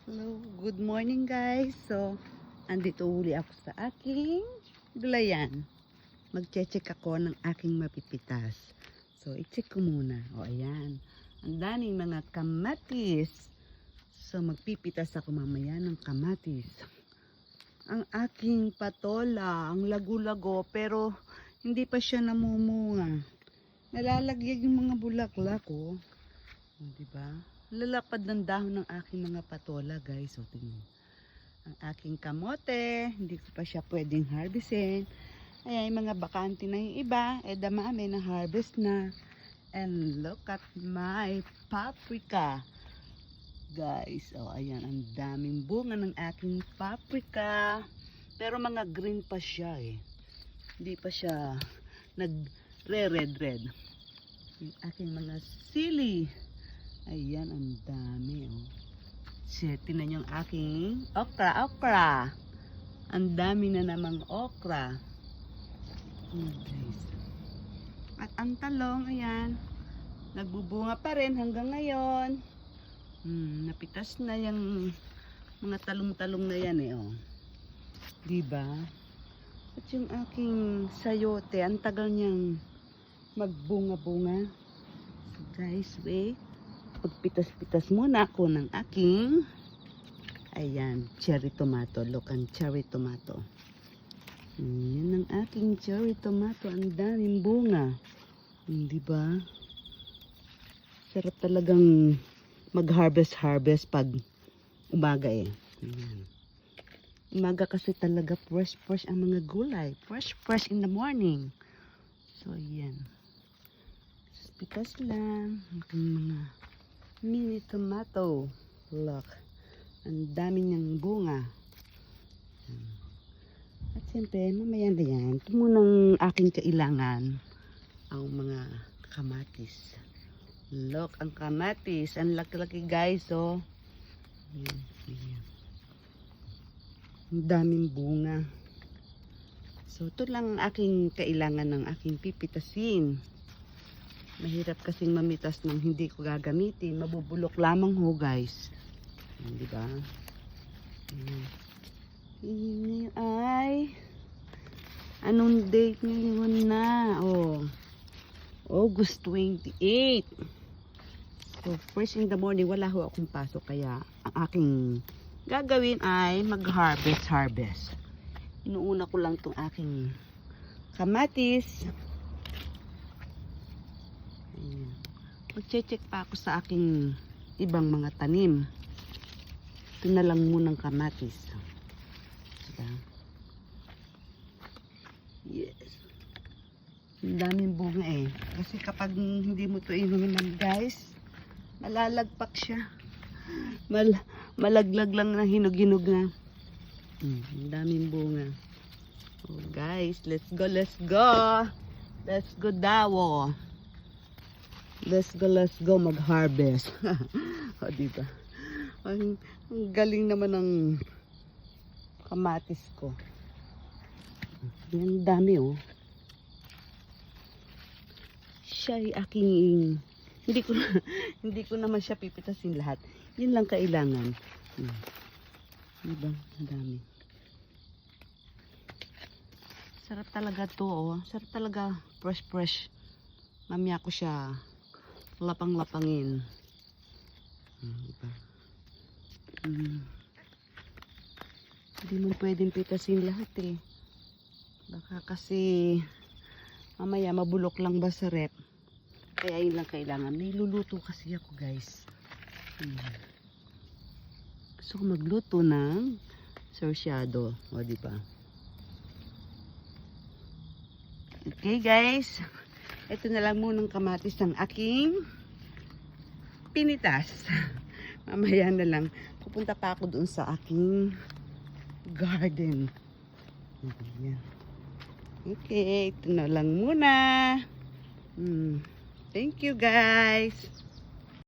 Hello, good morning guys. So, andito uli ako sa aking gulayan. Magche-check ako ng aking mapipitas. So, i-check ko muna. O, ayan. Ang daming mga kamatis. So, magpipitas ako mamaya ng kamatis. Ang aking patola, ang lagu-lago, pero hindi pa siya namumunga. Nalalagyan yung mga bulaklak, oh. O, diba? Lalapad ng dahon ng aking mga patola, guys. O, tingnan. Ang aking kamote, hindi ko pa siya pwedeng harvestin. Ayan, yung mga bakante na yung iba, damami na harvest na. And look at my paprika. Guys, o, ayan, ang daming bunga ng aking paprika. Pero mga green pa siya, eh. Hindi pa siya nag-red. Yung aking mga sili. Ayan, ang dami, oh. Tinan yung aking okra. Ang dami na namang okra. Guys. At ang talong, ayan, nagbubunga pa rin hanggang ngayon. Napitas na yung mga talong-talong na yan, eh, oh. Diba? At yung aking sayote, ang tagal niyang magbunga-bunga. So, guys, wait. Pagpitas-pitas muna ako ng aking cherry tomato. Look, ang cherry tomato. Yan ang aking cherry tomato. Ang daming bunga. Diba? Sarap talagang mag-harvest pag umaga, eh. Ayan. Umaga kasi talaga fresh ang mga gulay. Fresh in the morning. So, ayan. Pitas lang. Aking mga mini tomato. Look. Ang dami niyang bunga. At siyempre, mamaya na yan. Ito munang aking kailangan. Ang mga kamatis. Look, ang kamatis. Ang laki-laki, guys, oh. Ayan. Ang daming bunga. So, ito lang ang aking kailangan ng aking pipitasin. Mahirap kasing mamitas ng hindi ko gagamitin. Mabubulok lamang ho, guys. Diba? Ini ay anong date ngayon na? Oh, August 28. So, first in the morning, wala ho akong pasok. Kaya, ang aking gagawin ay mag-harvest. Inuuna ko lang itong aking kamatis. Mag-check pa ako sa aking ibang mga tanim. Ito na lang munang kamatis. Diba? Yes. Ang daming bunga, eh. Kasi kapag hindi mo ito inuman, guys, malalagpak siya. Malaglag lang na hinog-hinog na. Ang daming bunga. Oh, guys, let's go. Let's go daw. Let's go mag-harvest. O, diba? Ang galing naman ng kamatis ko. Ang dami, oh. Siya ay aking hindi ko naman siya pipitasin lahat. Yun lang kailangan. Diba? Ang dami. Sarap talaga to, oh. Sarap talaga fresh. Mamaya ko siya lapang-lapangin. Diba? Hindi mo pwedeng pitasin lahat, eh. Baka kasi mamaya mabulok lang ba sa rep. Kaya yun lang kailangan. May luluto kasi ako, guys. Gusto ko magluto ng sarsyado. O, diba? Okay, guys. Ito na lang munang kamatis ng aking pinitas. Mamaya na lang. Pupunta pa ako doon sa aking garden. Ayan. Okay, ito na lang muna. Thank you, guys.